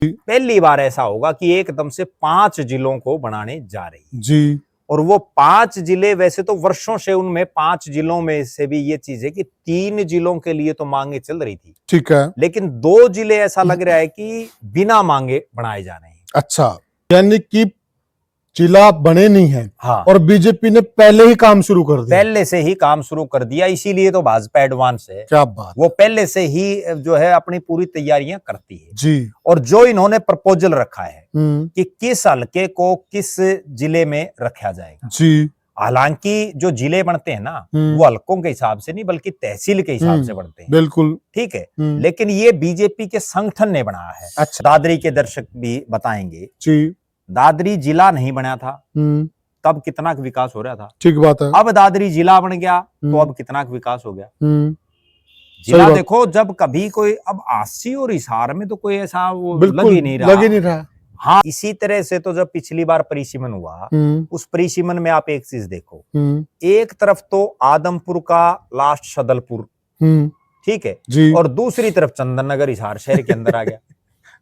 पहली बार ऐसा होगा कि एकदम से 5 जिलों को बनाने जा रही है जी। और वो 5 जिले, वैसे तो वर्षों से उनमें 5 जिलों में से भी ये चीज है कि 3 जिलों के लिए तो मांगे चल रही थी, ठीक है। लेकिन 2 जिले ऐसा लग रहा है कि बिना मांगे बनाए जा रहे हैं। अच्छा, यानी कि जिला बने नहीं है। हाँ, और बीजेपी ने पहले ही काम शुरू कर दिया। पहले से ही काम शुरू कर दिया, इसीलिए तो भाजपा एडवांस है। क्या बात। वो पहले से ही जो है अपनी पूरी तैयारियां करती है जी। और जो इन्होंने प्रपोजल रखा है कि किस हल्के को किस जिले में रखा जाएगा। जी। हालांकि जो जिले बनते हैं ना वो हल्कों के हिसाब से नहीं बल्कि तहसील के हिसाब से बनते हैं। बिल्कुल ठीक है, लेकिन ये बीजेपी के संगठन ने बनाया है। अच्छा। दादरी के दर्शक भी बताएंगे जी। दादरी जिला नहीं बना था तब कितना विकास हो रहा था। ठीक बात है। अब दादरी जिला बन गया तो अब कितना विकास हो गया। जिला देखो, जब कभी कोई अब आसी और हिसार में तो कोई ऐसा वो लग ही नहीं रहा। हाँ, इसी तरह से तो जब पिछली बार परिसीमन हुआ उस परिसीमन में आप एक चीज देखो, एक तरफ तो आदमपुर का लास्ट सदलपुर, ठीक है जी, और दूसरी तरफ चंदन नगर हिसार शहर के अंदर आ गया।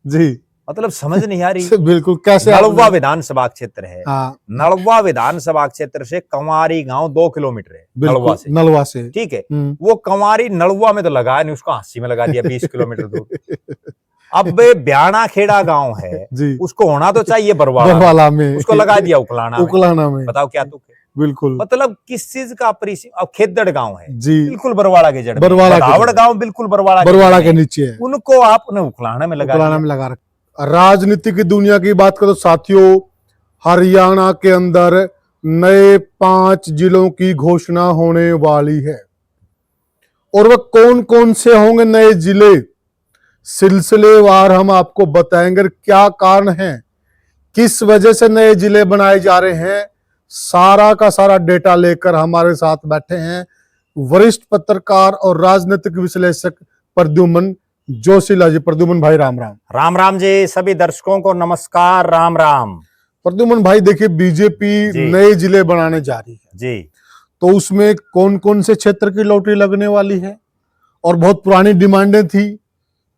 जी, मतलब समझ नहीं आ रही। बिल्कुल कैसे। नलवा विधानसभा क्षेत्र है। नलवा विधानसभा क्षेत्र से कंवारी गांव 2 किलोमीटर है नलवा से। ठीक है, वो कंवारी नलवा में तो लगा नहीं, उसको हांसी में लगा दिया 20 किलोमीटर दूर। अब ब्याणा खेड़ा गांव है उसको होना तो चाहिए बरवाला में, उसको लगा दिया उकलाना में। बताओ क्या तुक है। बिल्कुल, मतलब किस चीज का परिसीमन। अब खेदड़ गांव है जी, बिल्कुल बरवाड़ा के जड़, बरवाड़ा गांव बिल्कुल बरवाड़ा के नीचे है, उनको आपने उकलाना में लगा रखा। राजनीति की दुनिया की बात करो साथियों, हरियाणा के अंदर नए 5 जिलों की घोषणा होने वाली है और वह कौन कौन से होंगे नए जिले, सिलसिलेवार हम आपको बताएंगे। क्या कारण है, किस वजह से नए जिले बनाए जा रहे हैं, सारा का सारा डेटा लेकर हमारे साथ बैठे हैं वरिष्ठ पत्रकार और राजनीतिक विश्लेषक प्रद्युमन जोशीला जी। प्रद्युमन भाई राम राम। राम राम जी, सभी दर्शकों को नमस्कार, राम राम। प्रद्युमन भाई देखिए, बीजेपी नए जिले बनाने जा रही है जी, तो उसमें कौन कौन से क्षेत्र की लॉटरी लगने वाली है और बहुत पुरानी डिमांडें थी,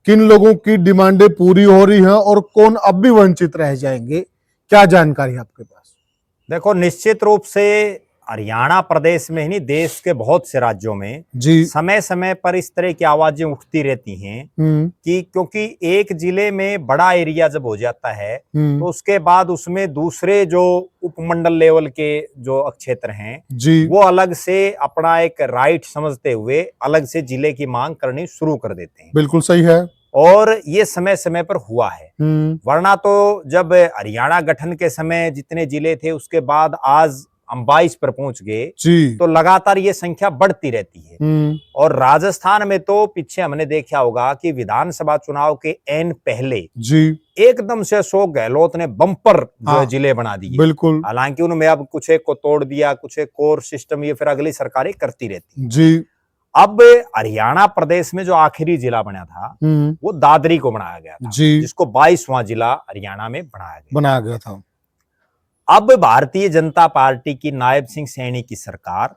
किन लोगों की डिमांडें पूरी हो रही हैं और कौन अब भी वंचित रह जाएंगे, क्या जानकारी है आपके पास? देखो, निश्चित रूप से हरियाणा प्रदेश में ही नहीं, देश के बहुत से राज्यों में जी समय समय पर इस तरह की आवाजें उठती रहती हैं कि क्योंकि एक जिले में बड़ा एरिया जब हो जाता है तो उसके बाद उसमें दूसरे जो उपमंडल लेवल के जो क्षेत्र हैं जी वो अलग से अपना एक राइट समझते हुए अलग से जिले की मांग करनी शुरू कर देते हैं। बिल्कुल सही है, और ये समय समय पर हुआ है। वरना तो जब हरियाणा गठन के समय जितने जिले थे उसके बाद आज हम 22 पर पहुंच गए तो लगातार ये संख्या बढ़ती रहती है। और राजस्थान में तो पीछे हमने देखा होगा कि विधानसभा चुनाव के एन पहले जी एकदम से अशोक गहलोत ने बम्पर जो जिले बना दिए। बिल्कुल, हालांकि उन्होंने अब कुछ एक को तोड़ दिया, कुछ एक कोर सिस्टम ये फिर अगली सरकारें करती रहती जी। अब हरियाणा प्रदेश में जो आखिरी जिला बना था वो दादरी को बनाया गया था जी, जिसको 22वां जिला हरियाणा में बनाया गया था। अब भारतीय जनता पार्टी की नायब सिंह सैनी की सरकार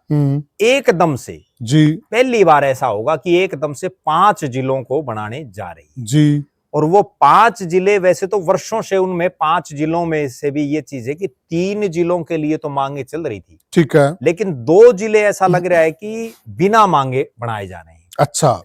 एकदम से जी पहली बार ऐसा होगा कि एकदम से 5 जिलों को बनाने जा रही जी, और वो 5 जिले, वैसे तो वर्षों से उनमें 5 जिलों में से भी ये चीज है कि 3 जिलों के लिए तो मांगे चल रही थी, ठीक है, लेकिन 2 जिले ऐसा लग रहा है कि बिना मांगे बनाए जा रहे हैं। अच्छा,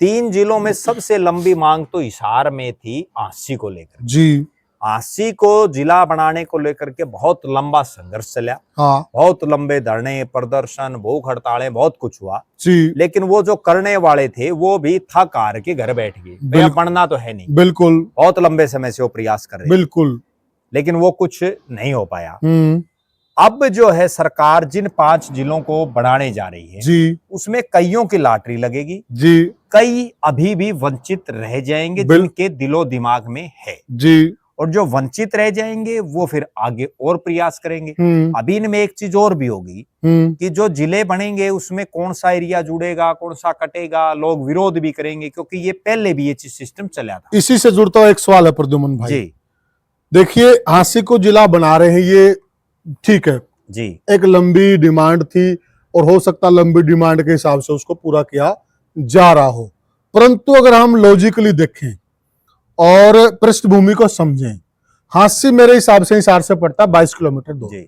3 जिलों में सबसे लंबी मांग तो हिसार में थी आसी को लेकर जी। आसी को जिला बनाने को लेकर के बहुत लंबा संघर्ष चला, बहुत लंबे धरने, प्रदर्शन, भूख हड़तालें, बहुत कुछ हुआ जी, लेकिन वो जो करने वाले थे वो भी थक हार के घर बैठ गए, पढ़ना तो है नहीं। बिल्कुल, बहुत लंबे समय से वो प्रयास कर रहे, बिल्कुल, लेकिन वो कुछ नहीं हो पाया। अब जो है सरकार जिन 5 जिलों को बढ़ाने जा रही है जी, उसमें कईयों की लॉटरी लगेगी जी, कई अभी भी वंचित रह जाएंगे जिनके दिलो दिमाग में है जी, और जो वंचित रह जाएंगे वो फिर आगे और प्रयास करेंगे। अभी इनमें एक चीज और भी होगी कि जो जिले बनेंगे उसमें कौन सा एरिया जुड़ेगा, कौन सा कटेगा, लोग विरोध भी करेंगे क्योंकि ये पहले भी ये चीज सिस्टम चला था। इसी से जुड़ता हुआ एक सवाल है प्रद्युमन भाई जी, देखिए हांसी को जिला बना रहे हैं, ये ठीक है जी, एक लंबी डिमांड थी और हो सकता लंबी डिमांड के हिसाब से उसको पूरा किया जा रहा हो, परंतु अगर हम लॉजिकली देखें और पृष्ठभूमि को समझें। हांसी मेरे हिसाब से हिसार से पड़ता 22 किलोमीटर दूर जी।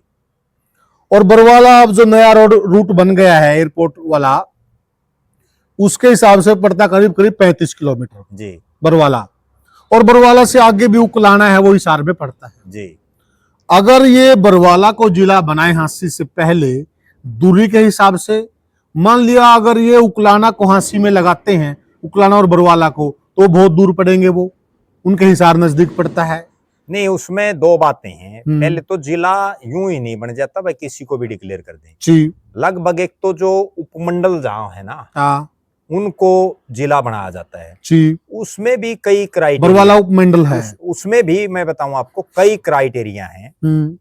और बरवाला अब जो नया रूट बन गया है एयरपोर्ट वाला, उसके हिसाब से पड़ता करीब करीब 35 किलोमीटर जी। बरवाला। और बरवाला से आगे भी उकलाना है, वो हिसार में पड़ता है जी। अगर ये बरवाला को जिला बनाए हांसी से पहले दूरी के हिसाब से, मान लिया अगर ये उकलाना को हांसी में लगाते हैं, उकलाना और बरवाला को, तो बहुत दूर पड़ेंगे, वो उनके हिसार नजदीक पड़ता है। नहीं, उसमें दो बातें हैं। पहले तो जिला यूं ही नहीं बन जाता भाई किसी को भी डिक्लेयर कर दें जी। लगभग एक तो जो उपमंडल जहां है ना, हाँ, उनको जिला बनाया जाता है जी। उसमें भी कई क्राइटेरिया, बरवाला उपमंडल है, उसमें भी मैं बताऊं आपको कई क्राइटेरिया हैं।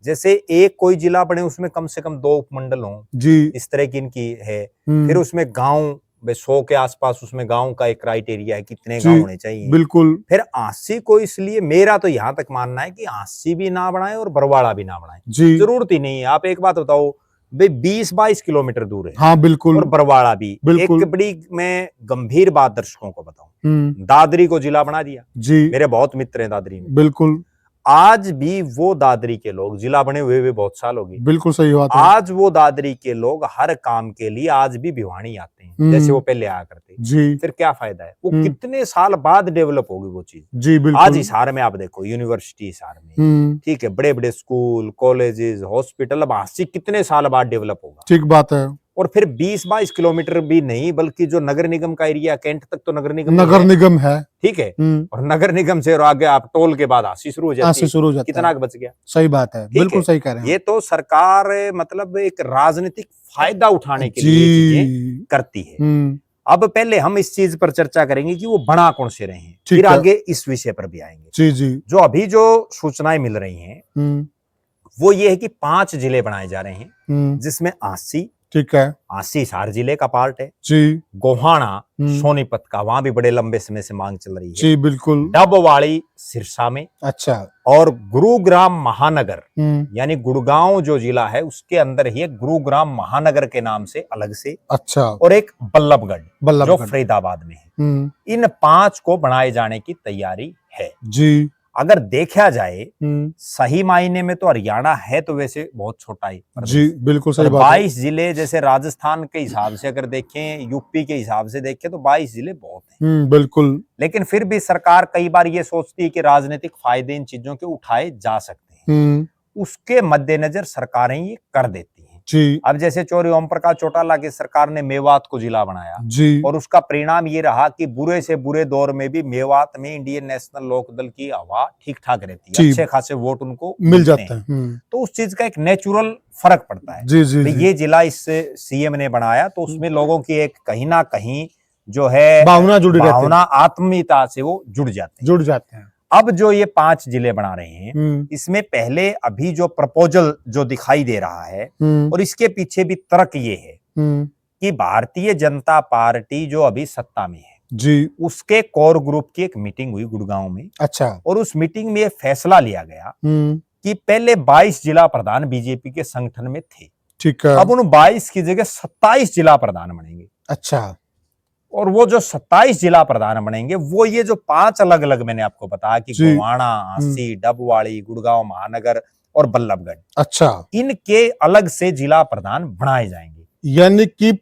जैसे एक कोई जिला बने उसमें कम से कम 2 उपमंडल हों जी, इस तरह की इनकी है। फिर उसमें गांव 100 के आसपास उसमें गांव का एक क्राइटेरिया है, कितने गांव होने चाहिए। बिल्कुल। फिर आसी को, इसलिए मेरा तो यहां तक मानना है कि आसी भी ना बनाए और बरवाड़ा भी ना बनाए, जरूरत ही नहीं है। आप एक बात बताओ भाई, 20-22 किलोमीटर दूर है। हाँ बिल्कुल। और बरवाड़ा भी एक बड़ी, मैं गंभीर बात दर्शकों को बताऊं, दादरी को जिला बना दिया जी। मेरे बहुत मित्र हैं दादरी में, बिल्कुल। आज भी वो दादरी के लोग, जिला बने हुए भी बहुत साल हो गए, बिल्कुल सही बात है, आज वो दादरी के लोग हर काम के लिए आज भी भिवानी आते हैं जैसे वो पहले आया करते जी। फिर क्या फायदा है, वो कितने साल बाद डेवलप होगी वो चीज जी। बिल्कुल। आज हिसार में आप देखो, यूनिवर्सिटी हिसार में, ठीक है, बड़े बड़े स्कूल, कॉलेजेस, हॉस्पिटल, अब आज से कितने साल बाद डेवलप होगा। ठीक बात है। और फिर 20-22 किलोमीटर भी नहीं, बल्कि जो नगर निगम का एरिया, कैंट तक तो नगर निगम है, ठीक है। और नगर निगम से और आगे आप टोल के बाद हांसी शुरू हो जाती है, कितना बच गया। सही बात है, बिल्कुल सही कह रहे हैं। ये तो सरकार मतलब एक राजनीतिक फायदा उठाने के लिए चीजें करती है। अब पहले हम इस चीज पर चर्चा करेंगे कि वो बना कौन से रहे हैं, फिर आगे इस विषय पर भी आएंगे जी जी। जो अभी जो सूचनाएं मिल रही हैं वो ये है कि 5 जिले बनाए जा रहे हैं, जिसमें आसी, ठीक है, आसी हिसार जिले का पार्ट है जी। गोहाना सोनीपत का, वहां भी बड़े लंबे समय से मांग चल रही है जी। बिल्कुल। डबवाड़ी सिरसा में, अच्छा, और गुरुग्राम महानगर यानी गुड़गांव जो जिला है उसके अंदर ही एक गुरुग्राम महानगर के नाम से अलग से, अच्छा, और एक बल्लभगढ़ जो फरीदाबाद में है। इन 5 को बनाए जाने की तैयारी है जी। अगर देखा जाए सही मायने में तो हरियाणा है तो वैसे बहुत छोटा ही जी, बिल्कुल सही बात है। 22 जिले, जैसे राजस्थान के हिसाब से अगर देखें, यूपी के हिसाब से देखें तो 22 जिले बहुत हैं। बिल्कुल। लेकिन फिर भी सरकार कई बार ये सोचती है कि राजनीतिक फायदे इन चीजों के उठाए जा सकते हैं, उसके मद्देनजर सरकारें ये कर देती हैं जी। अब जैसे चौधरी ओम प्रकाश चौटाला की सरकार ने मेवात को जिला बनाया जी, और उसका परिणाम ये रहा कि बुरे से बुरे दौर में भी मेवात में इंडियन नेशनल लोकदल की हवा ठीक ठाक रहती है, अच्छे खासे वोट उनको मिल जाते हैं। तो उस चीज का एक नेचुरल फर्क पड़ता है जी, जी, जी। ये जिला इससे सीएम ने बनाया तो उसमें लोगों की एक कहीं ना कहीं जो है भावना आत्मीयता से वो जुड़ जाते हैं। अब जो ये 5 जिले बना रहे हैं, इसमें पहले अभी जो प्रपोजल जो दिखाई दे रहा है और इसके पीछे भी तर्क ये है कि भारतीय जनता पार्टी जो अभी सत्ता में है जी, उसके कोर ग्रुप की एक मीटिंग हुई गुड़गांव में, अच्छा, और उस मीटिंग में ये फैसला लिया गया कि पहले 22 जिला प्रधान बीजेपी के संगठन में थे, ठीक है, अब उन 22 की जगह 27 जिला प्रधान बनेंगे, अच्छा, और वो जो 27 जिला प्रधान बनेंगे वो ये जो 5 अलग अलग मैंने आपको बताया कि गोवाना, आसी, डबवाड़ी, गुड़गांव महानगर और बल्लभगढ़, अच्छा, इनके अलग से जिला प्रधान बनाए जाएंगे, यानी कि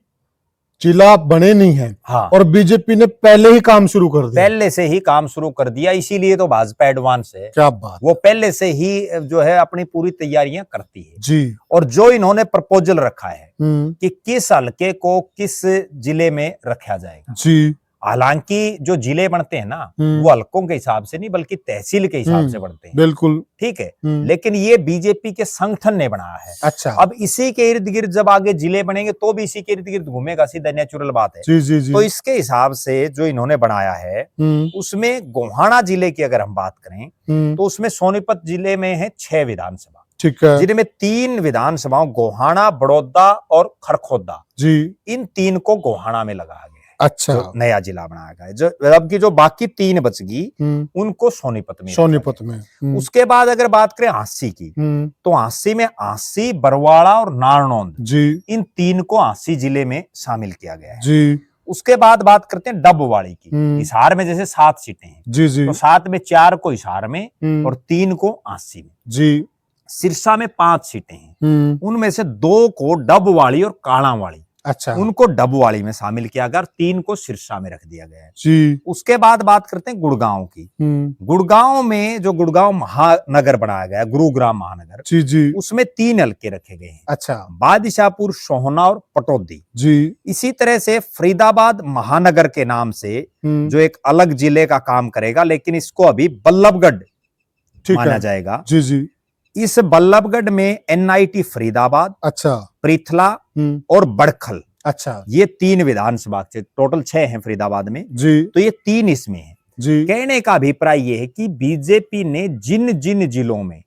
जिला बने नहीं है। हाँ। और बीजेपी ने पहले ही काम शुरू कर दिया, पहले से ही काम शुरू कर दिया, इसीलिए तो भाजपा एडवांस है। क्या बात, वो पहले से ही जो है अपनी पूरी तैयारियां करती है जी। और जो इन्होंने प्रपोजल रखा है कि किस हलके को किस जिले में रखा जाएगा जी, हालांकि जो जिले बनते हैं ना वो हलकों के हिसाब से नहीं बल्कि तहसील के हिसाब से बनते हैं, बिल्कुल, ठीक है, लेकिन ये बीजेपी के संगठन ने बनाया है, अच्छा, अब इसी के इर्द गिर्द जब आगे जिले बनेंगे तो भी इसी के इर्द गिर्द घूमेगा, सीधा नेचुरल बात है जी, जी, जी। तो इसके हिसाब से जो इन्होंने बनाया है उसमें गोहाना जिले की अगर हम बात करें तो उसमें सोनीपत जिले में है 6 विधानसभा, ठीक है, जिनमें 3 विधानसभाओं गोहाना, बड़ौदा और खरखोदा जी, इन 3 को गोहाना में लगाया गया, अच्छा, जो नया जिला बनाया गया है। जो अब की जो बाकी 3 बचगी उनको सोनीपत में उसके बाद अगर बात करें आसी की तो आसी में आसी, बरवाड़ा और नारनौंद जी, इन 3 को आसी जिले में शामिल किया गया है जी। उसके बाद बात करते हैं डबवाड़ी की। हिसार में जैसे 7 सीटें हैं जी जी, तो 7 में 4 को हिसार में और 3 को आसी में जी। सिरसा में 5 सीटें हैं, उनमें से 2 को डबवाड़ी और कालावाड़ी, अच्छा, उनको डबवाड़ी में शामिल किया गया और 3 को सिरसा में रख दिया गया है। जी। उसके बाद बात करते हैं गुड़गांव की। गुड़गांव में जो गुड़गांव महानगर बनाया गया, गुरुग्राम महानगर, जी जी, उसमें 3 हल्के रखे गए हैं, अच्छा, बादशाहपुर, सोहना और पटौदी। जी। इसी तरह से फरीदाबाद महानगर के नाम से जो एक अलग जिले का काम करेगा, लेकिन इसको अभी बल्लभगढ़ माना जाएगा। जी जी, इस बल्लभगढ़ में एनआईटी फरीदाबाद, अच्छा, पृथला और बड़खल, अच्छा, ये 3 विधानसभा क्षेत्र, टोटल 6 हैं फरीदाबाद में, जी, तो ये 3 इसमें है। जी। कहने का अभिप्राय ये है कि बीजेपी ने जिन जिन जिलों में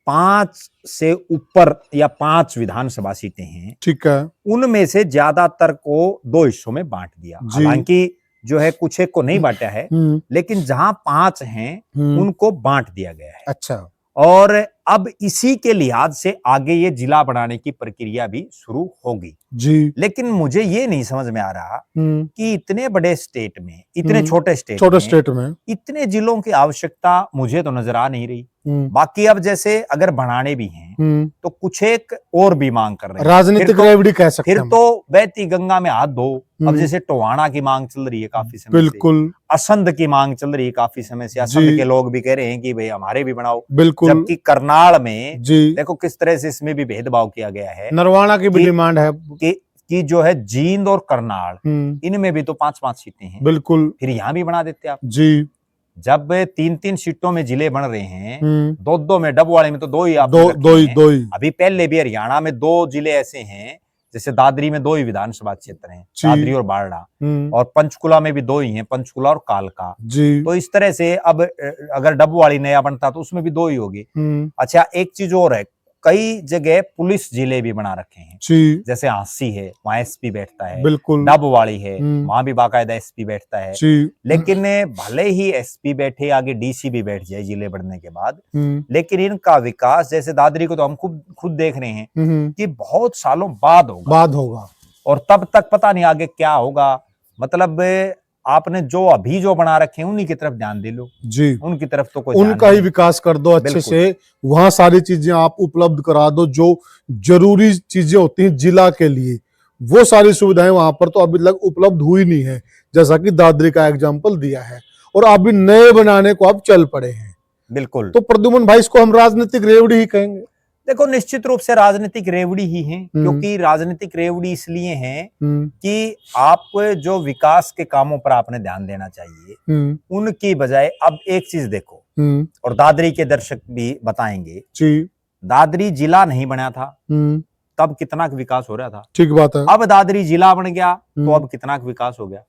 5 से ऊपर या 5 विधानसभा सीटें हैं, ठीक है, उनमें से ज्यादातर को 2 हिस्सों में बांट दिया। हालांकि जो है कुछ एक को नहीं बांटा है, लेकिन जहां 5 हैं उनको बांट दिया गया है। अच्छा, और अब इसी के लिहाज से आगे ये जिला बनाने की प्रक्रिया भी शुरू होगी जी। लेकिन मुझे ये नहीं समझ में आ रहा कि इतने बड़े स्टेट में, इतने छोटे स्टेट में इतने जिलों की आवश्यकता मुझे तो नजर आ नहीं रही। बाकी अब जैसे अगर बढ़ाने भी हैं तो कुछ एक और भी मांग कर रहे हैं, राजनीतिक रेवड़ी कह सकते हैं। फिर तो बहती गंगा में हाथ धो। अब जैसे टोहाना की मांग चल रही है काफी समय बिल्कुल से, असंध की मांग चल रही है काफी समय से, असंध के लोग भी कह रहे हैं कि भाई हमारे भी बनाओ। बिल्कुल, जबकि करनाल में जी देखो किस तरह से इसमें भी भेदभाव किया गया है। नरवाना की भी डिमांड है कि जो है जींद और करनाल, इनमें भी तो 5-5 सीटें हैं, बिल्कुल, फिर यहाँ भी बना देते आप जी। जब 3-3 सीटों में जिले बन रहे हैं, 2-2 में, डबवाड़ी में तो 2 ही आप दो ही। अभी पहले भी हरियाणा में 2 जिले ऐसे हैं, जैसे दादरी में 2 ही विधानसभा क्षेत्र हैं, दादरी और बारडा, और पंचकुला में भी 2 ही हैं, पंचकुला और कालका जी। तो इस तरह से अब अगर डबवाड़ी नया बनता तो उसमें भी 2 ही होगी। अच्छा, एक चीज और है, कई जगह पुलिस जिले भी बना रखे हैं, जैसे हांसी है वहां एसपी बैठता है, बिल्कुल, डबवाड़ी है वहां भी बाकायदा एसपी बैठता है, लेकिन भले ही एसपी बैठे, आगे डीसी भी बैठ जाए जिले बढ़ने के बाद, लेकिन इनका विकास, जैसे दादरी को तो हम खुद देख रहे हैं कि बहुत सालों बाद होगा और तब तक पता नहीं आगे क्या होगा। मतलब आपने जो बना रखे हैं उन्हीं की तरफ ध्यान दे लो जी, उनकी तरफ तो कोई उनका ही विकास कर दो अच्छे से, वहां सारी चीजें आप उपलब्ध करा दो जो जरूरी चीजें होती हैं जिला के लिए, वो सारी सुविधाएं वहां पर तो अभी तक उपलब्ध हुई नहीं है, जैसा कि दादरी का एग्जांपल दिया है, और अभी नए बनाने को अब चल पड़े हैं। बिल्कुल, तो प्रद्युमन भाई इसको हम राजनीतिक रेवड़ी ही कहेंगे। देखो, निश्चित रूप से राजनीतिक रेवड़ी ही है, क्योंकि राजनीतिक रेवड़ी इसलिए है कि आप जो विकास के कामों पर आपने ध्यान देना चाहिए, उनकी बजाय अब एक चीज देखो, और दादरी के दर्शक भी बताएंगे, दादरी जिला नहीं बना था तब कितना विकास हो रहा था, ठीक बात है। अब दादरी जिला बन गया तो अब कितना विकास हो गया।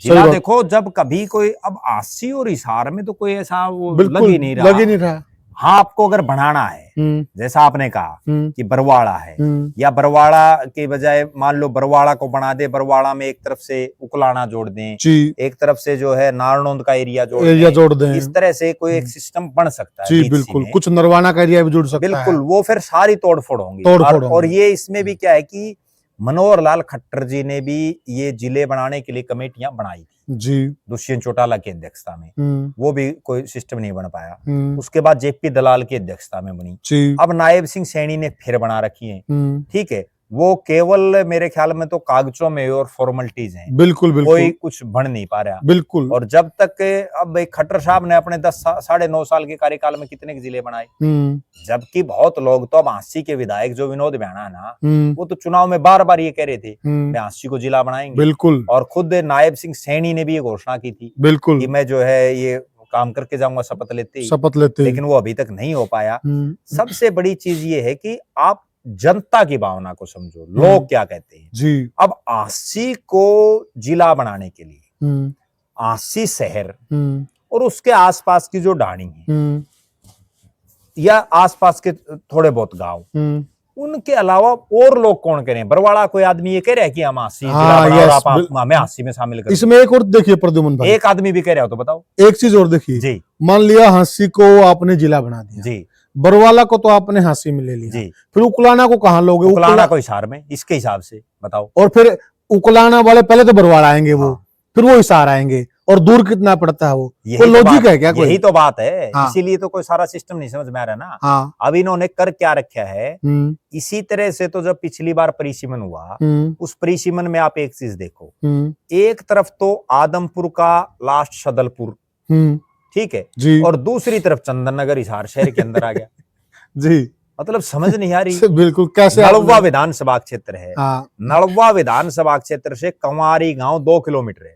जिला देखो, जब कभी कोई, अब आसी और हिसार में तो कोई ऐसा वो लग ही नहीं रहा। हाँ, आपको अगर बढ़ाना है, जैसा आपने कहा कि बरवाड़ा है, या बरवाड़ा के बजाय मान लो बरवाड़ा को बना दे, बरवाड़ा में एक तरफ से उकलाना जोड़ दें, एक तरफ से जो है नारनौंद का एरिया जोड़ दें, इस तरह से कोई एक सिस्टम बन सकता है। जी बिल्कुल, कुछ नरवाना का एरिया भी जुड़ सकता है, बिल्कुल, वो फिर सारी तोड़फोड़ होंगी। और ये इसमें भी क्या है कि मनोहर लाल खट्टर जी ने भी ये जिले बनाने के लिए कमेटियां बनाई थी जी, दुष्यंत चौटाला की अध्यक्षता में, वो भी कोई सिस्टम नहीं बन पाया। उसके बाद जेपी दलाल की अध्यक्षता में बनी, अब नायब सिंह सैनी ने फिर बना रखी है, ठीक है, वो केवल मेरे ख्याल में तो कागजों में और फॉर्मेलिटीज हैं, बिल्कुल, कोई कुछ बन नहीं पा रहा, बिल्कुल। और जब तक अब खट्टर साहब ने अपने 9.5 साल के कार्यकाल में कितने जिले बनाए, जबकि बहुत लोग तो अब हांसी के विधायक जो विनोद भैणा ना, वो तो चुनाव में बार ये कह रहे थे मैं हांसी को जिला बनाएंगे, बिल्कुल, और खुद नायब सिंह सैनी ने भी ये घोषणा की थी, बिल्कुल, कि मैं जो है ये काम करके जाऊंगा शपथ लेते, लेकिन वो अभी तक नहीं हो पाया। सबसे बड़ी चीज ये है कि आप जनता की भावना को समझो, लोग क्या कहते हैं जी। अब आसी को जिला बनाने के लिए आसी शहर और उसके आसपास की जो ढाणी है या आसपास के थोड़े बहुत गांव, उनके अलावा और लोग कौन कह रहे हैं? बरवाड़ा कोई आदमी ये कह रहा है कि हम हांसी हमें हांसी में शामिल करें। इसमें एक और देखिए प्रद्युमन भाई, एक आदमी भी कह रहा हो तो बताओ। एक चीज और देखिए जी, मान लिया हांसी को आपने जिला बना दिया जी, बरवाला को तो आपने हांसी में ले लिया जी। फिर उकलाना को कहाँ लोगे? उकलाना को हिसार में, इसके हिसाब से बताओ। और फिर उकलाना वाले पहले तो बरवाला आएंगे वो, फिर वो हिसार आएंगे, और दूर कितना पड़ता है वो? कोई लॉजिक है क्या? कोई यही तो बात है। इसीलिए तो कोई सारा सिस्टम नहीं समझ में आ रहा ना। अब इन्होंने कर क्या रखा है, इसी तरह से तो जब पिछली बार परिसीमन हुआ, उस परिसीमन में आप एक चीज देखो, एक तरफ तो आदमपुर का लास्ट सदलपुर, ठीक है जी, और दूसरी तरफ चंदन नगर हिसार शहर के अंदर आ गया जी। मतलब समझ नहीं आ रही बिल्कुल कैसे। नलवा विधानसभा क्षेत्र है, नलवा विधानसभा क्षेत्र से कंवारी गांव 2 किलोमीटर है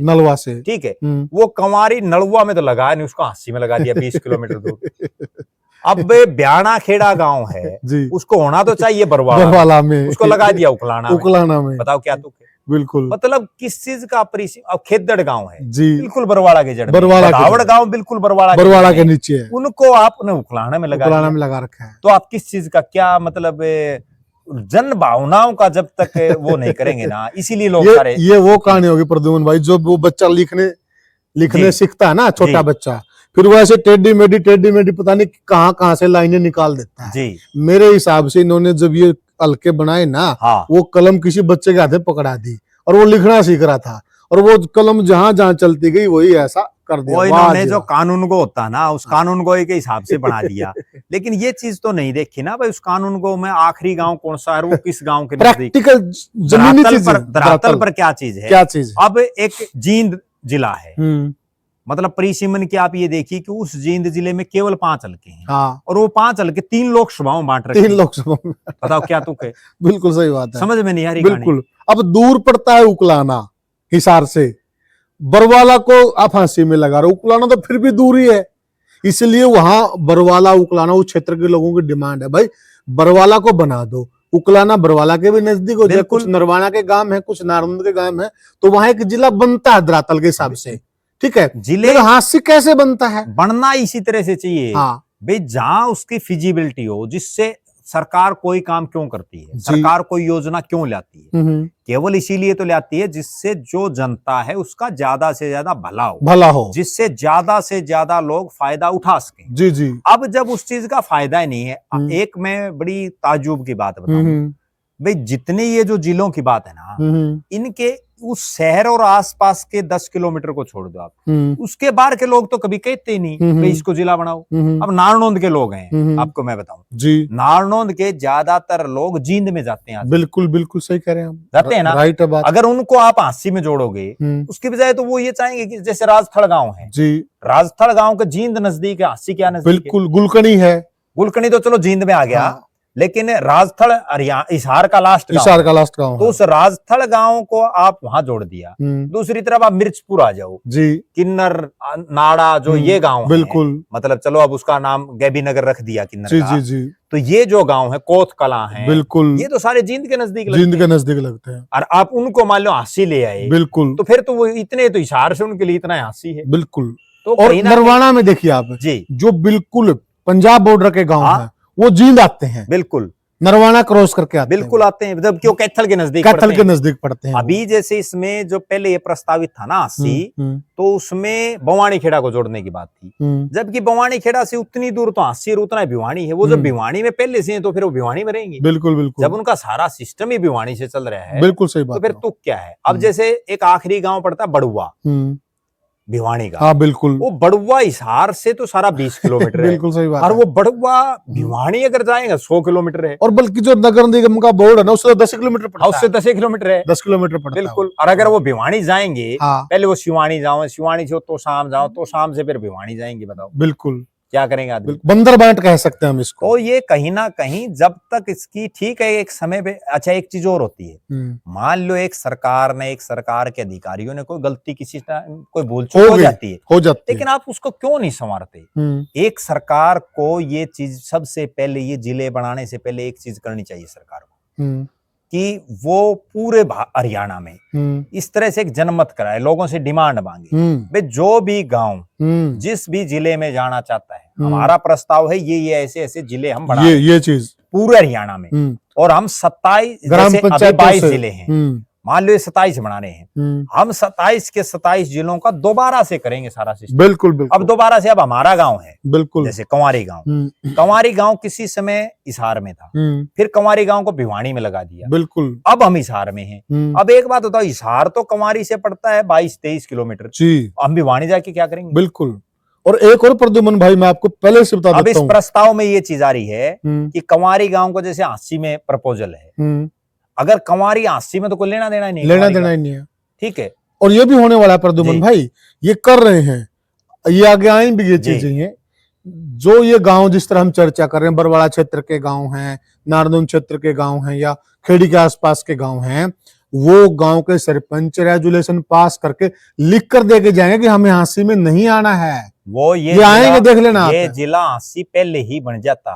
नलवा से, ठीक है। वो कंवारी नलवा में तो लगाया नहीं, उसको हांसी में लगा दिया 20 किलोमीटर दूर। अब ब्याणा खेड़ा गांव है उसको होना तो चाहिए बरवाला में, उसको लगा दिया उकलाना में। बताओ क्या तुक है? बिल्कुल। मतलब किस चीज का अब खेदड़ गांव है जी, बिल्कुल बरवाड़ा के जड़, बरवाड़ा गांव बिल्कुल बरवाड़ा के नीचे है, उनको आपने उकलाना में लगा रखा है। तो आप किस चीज का क्या मतलब, जन भावनाओं का जब तक वो नहीं करेंगे ना, इसीलिए लोग सारे ये वो कहानी होगी प्रद्युमन भाई, जो वो बच्चा लिखने सीखता है ना, छोटा बच्चा, फिर वो ऐसे टेढ़ी मेढ़ी पता नहीं कहाँ से लाइनें निकाल देता है जी। मेरे हिसाब से इन्होंने जब ये हल्के बनाए ना, वो कलम किसी बच्चे के हाथ में पकड़ा दी और वो लिखना सीख रहा था, और वो कलम जहां चलती गई वही ऐसा कर दिया। वो इन्होंने जो कानून गो होता ना, उस कानून गोई के हिसाब से बना दिया। लेकिन ये चीज तो नहीं देखी ना भाई, उस कानून गो में आखिरी गांव कौन सा है, वो किस गांव के प्रैक्टिकल जमीनी धरातल पर क्या चीज है। अब एक जींद जिला है, मतलब परिसीमन की आप ये देखिए कि उस जींद जिले में केवल 5 हल्के हैं, और वो 5 हल्के 3 लोकसभाओं में बांट रखे, 3 लोकसभा में। बताओ क्या तुक है? बिल्कुल सही बात है, समझ में नहीं आ रही। बिल्कुल। अब दूर पड़ता है उकलाना हिसार से, बरवाला को आप फांसी में लगा रहे हो, उकलाना तो फिर भी दूर ही है, इसलिए वहां बरवाला उकलाना उस क्षेत्र के लोगों की डिमांड है, भाई बरवाला को बना दो, उकलाना बरवाला के भी नजदीक हो जाए, कुछ नरवाना के गांव है, कुछ नारनंद के गांव है, तो वहां एक जिला बनता है धरातल के हिसाब से, ठीक है। जिले हास्य कैसे बनता है? बनना इसी तरह से चाहिए भाई, जहां उसकी फिजिबिलिटी हो, जिससे सरकार कोई काम क्यों करती है, सरकार कोई योजना क्यों लाती है, केवल इसीलिए तो लाती है जिससे जो जनता है उसका ज्यादा से ज्यादा भला हो, जिससे ज्यादा से ज्यादा लोग फायदा उठा सकें जी जी। अब जब उस चीज का फायदा ही नहीं है, एक मैं बड़ी ताज्जुब की बात बताऊं भाई, जितने ये जो जिलों की बात है ना, इनके उस शहर और आसपास के 10 किलोमीटर को छोड़ दो आप, उसके बाहर के लोग तो कभी कहते ही नहीं भाई इसको जिला बनाओ। अब नारनौंद के लोग हैं, आपको मैं बताऊं जी, नारनौंद के ज्यादातर लोग जींद में जाते हैं। बिल्कुल बिल्कुल सही कह रहे हैं, जाते हैं ना, राइट बात। अगर उनको आप हांसी में जोड़ोगे, उसकी बजाय तो वो ये चाहेंगे कि जैसे राजथड़ गांव है जी, राजथड़ गांव के जींद नजदीक है, हांसी क्या नजदीक? बिल्कुल। गुलकनी है, गुलकनी तो चलो जींद में आ गया, लेकिन राजथड़ हिसार का लास्ट गांव, तो उस राजथड़ गांव को आप वहां जोड़ दिया। दूसरी तरफ आप मिर्चपुर आ जाओ जी, किन्नर नाड़ा जो ये गांव बिल्कुल, मतलब चलो अब उसका नाम गैबी नगर रख दिया किन्नर जी, का। जी जी। तो ये जो गांव है, कोत कला है, बिल्कुल, ये तो सारे जींद के नजदीक लगते हैं। और आप उनको मान लो हांसी ले आए, बिल्कुल, तो फिर तो वो इतने तो हिसार से उनके लिए इतना हांसी है। बिल्कुल। तो और नरवाना में देखिए आप जी, जो बिल्कुल पंजाब बॉर्डर के गांव है, वो जींद आते हैं, बिल्कुल नरवाना क्रॉस करके आते बिल्कुल हैं। आते हैं, जब क्यों कैथल के नजदीक पड़ते हैं। अभी जैसे इसमें जो पहले ये प्रस्तावित था ना 80, तो उसमें बवानी खेड़ा को जोड़ने की बात थी, जबकि बवानी खेड़ा से उतनी दूर तो हांसी और उतना भिवानी है। वो जब भिवानी में पहले से है तो फिर वो भिवानी में रहेंगे। बिल्कुल बिल्कुल। जब उनका सारा सिस्टम ही भिवानी से चल रहा है, बिल्कुल सही बात, तो फिर तुक क्या है? अब जैसे एक आखिरी गांव पड़ता है बड़ुआ भिवानी का, हाँ बिल्कुल, वो बड़ुआ हिसार से तो सारा 20 किलोमीटर है। बिल्कुल सही बात। और वो बड़ुआ भिवानी अगर जाएगा 100 किलोमीटर है, और बल्कि जो नगर निगम का बोर्ड है ना, उससे 10 किलोमीटर पड़ता है, उससे 10 किलोमीटर है, 10 किलोमीटर पड़ता है बिल्कुल। और अगर वो भिवानी जाएंगे, पहले वो शिवानी जाओ, शिवानी से तो शाम जाओ, तो शाम से फिर भिवानी जाएंगे, बताओ बिल्कुल क्या करेंगे आदमी? बंदर बाट कह सकते हैं हम इसको। तो ये कहीं ना कहीं जब तक इसकी ठीक है एक समय पे, अच्छा एक चीज और होती है, मान लो एक सरकार ने, एक सरकार के अधिकारियों ने कोई गलती, किसी कोई भूल चूक हो जाती है, लेकिन आप उसको क्यों नहीं संवारते? एक सरकार को ये चीज सबसे पहले, ये जिले बनाने से पहले एक चीज करनी चाहिए सरकार को, कि वो पूरे हरियाणा में इस तरह से एक जनमत कराए, लोगों से डिमांड मांगे, भाई जो भी गांव जिस भी जिले में जाना चाहता है, हमारा प्रस्ताव है ये ऐसे ऐसे जिले हम बढ़ाएं, ये चीज पूरे हरियाणा में, और हम 27 जिले हैं, मान लो ये 27 बनाने हैं, हम 27 के 27 जिलों का दोबारा से करेंगे सारा सिस्टम। बिल्कुल बिल्कुल। अब दोबारा से, अब हमारा गांव है बिल्कुल, जैसे कंवारी गांव, कंवारी गांव किसी समय हिसार में था, फिर कंवारी गांव को भिवानी में लगा दिया, बिल्कुल, अब हम हिसार में हैं। अब एक बात बताओ, हिसार तो कंवारी से पड़ता है 22-23 किलोमीटर, जी, हम भिवानी जाके क्या करेंगे? बिल्कुल। और एक और प्रद्युमन भाई, मैं आपको पहले से बता देता हूं, अब इस प्रस्ताव में ये चीज आ रही है कि कंवारी गांव को जैसे 80 में प्रपोजल है, अगर कंवारी 80 में तो कोई लेना देना ही नहीं, लेना देना ही नहीं है, ठीक है। और ये भी होने वाला है प्रद्युमन भाई, ये कर रहे हैं, ये आगे आएंगे ये चीजें। ये जो ये गांव जिस तरह हम चर्चा कर रहे हैं, बरवाड़ा क्षेत्र के गांव हैं, नारनौल क्षेत्र के गांव हैं, या खेड़ी के आसपास के गांव हैं, वो गांव के सरपंच रेजुलेशन पास करके लिख कर दे के जाएंगे कि हमें 80 में नहीं आना है। वो ये आएंगे, देख लेना। ये जिला 80 पहले ही बन जाता,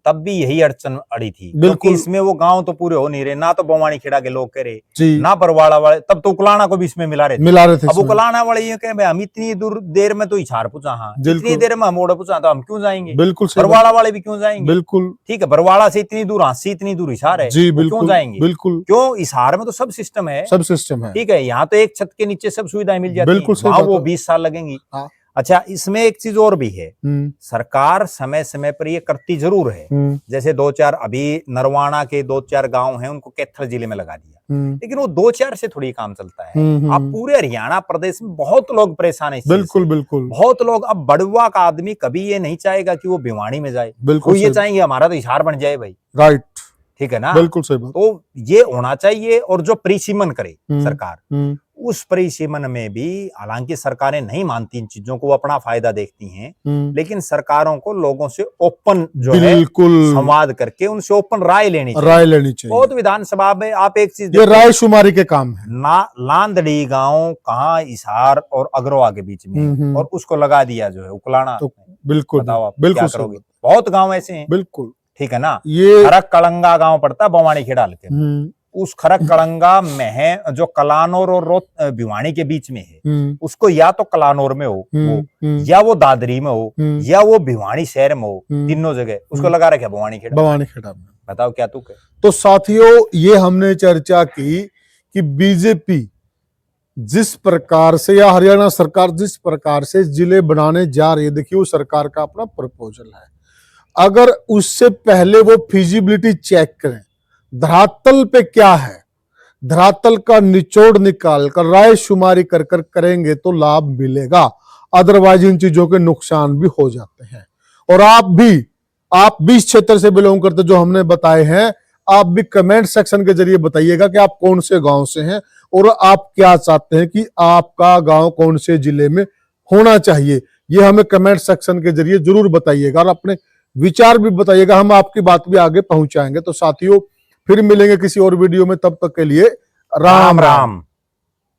तब भी यही अड़चन अड़ी थी, क्योंकि इसमें वो गांव तो पूरे हो नहीं रहे, ना तो बवानी खेड़ा के लोग कह रहे, ना बरवाड़ा वाले, तब तो उकलाना को भी इसमें मिला रहे थे। अब उकलाना वाले ये कहे हम इतनी दूर देर में तो हिसार पूछा, हाँ इतनी देर में हम ओढ़ पूछा, तो हम क्यों जाएंगे? बिल्कुल, बरवाड़ा वाले भी क्यों जाएंगे? बिल्कुल, ठीक है, बरवाड़ा से इतनी दूर 80 इतनी दूर हिसार है, क्यों जाएंगे? बिल्कुल, क्यों? हिसार में तो सब सिस्टम है, सब सिस्टम है, ठीक है, यहाँ तो एक छत के नीचे सब सुविधाएं मिल जाती है, वहां वो 20 साल लगेंगी। अच्छा, इसमें एक चीज और भी है, सरकार समय समय पर ये करती जरूर है, जैसे 2-4 अभी नरवाना के 2-4 गांव हैं, उनको कैथल जिले में लगा दिया, लेकिन वो 2-4 से थोड़ी काम चलता है। अब पूरे हरियाणा प्रदेश में बहुत लोग परेशान है इस बिल्कुल बिल्कुल, बहुत लोग। अब बड़ुआ का आदमी कभी ये नहीं चाहेगा कि वो भिवानी में जाए, बिल्कुल ये चाहेंगे हमारा तो हिसार बन जाए भाई, राइट, ठीक है ना? बिल्कुल सही बात। तो ये होना चाहिए। और जो परिसीमन करे सरकार, उस परिसीमन में भी, हालांकि सरकारें नहीं मानती इन चीजों को, वो अपना फायदा देखती हैं, लेकिन सरकारों को लोगों से ओपन जो है संवाद करके उनसे ओपन राय लेनी चाहिए। बहुत विधानसभा में आप एक चीज, ये राय शुमारी के काम है ना, लांदड़ी गांव कहाँ हिसार और अग्रवा के बीच में, और उसको लगा दिया जो है उकलाना। तो बिल्कुल, बताओ आप बिल्कुल क्या करोगे? बहुत गांव ऐसे हैं, बिल्कुल, ठीक है ना? ये खरक कलंगा गांव पड़ता है बवानी खेड़ा के, उस खरक कलंगा में है जो कलानौर और भिवानी के बीच में है, उसको या तो कलानौर में हो या वो दादरी में हो या वो भिवानी शहर में हो, तीनों जगह उसको लगा रखे भवानी खेड़ा में। बताओ क्या तुक है? तो साथियों, ये हमने चर्चा की कि बीजेपी जिस प्रकार से, या हरियाणा सरकार जिस प्रकार से जिले बनाने जा रही है, देखिए वो सरकार का अपना प्रपोजल है। अगर उससे पहले वो फिजिबिलिटी चेक करें, धरातल पे क्या है, धरातल का निचोड़ निकाल कर राय शुमारी कर करेंगे तो लाभ मिलेगा, अदरवाइज इन चीजों के नुकसान भी हो जाते हैं। और आप भी इस क्षेत्र से बिलोंग करते जो हमने बताए हैं, आप भी कमेंट सेक्शन के जरिए बताइएगा कि आप कौन से गांव से हैं और आप क्या चाहते हैं कि आपका गांव कौन से जिले में होना चाहिए। ये हमें कमेंट सेक्शन के जरिए जरूर बताइएगा और अपने विचार भी बताइएगा, हम आपकी बात भी आगे पहुंचाएंगे। तो साथियों, फिर मिलेंगे किसी और वीडियो में, तब तक के लिए राम राम।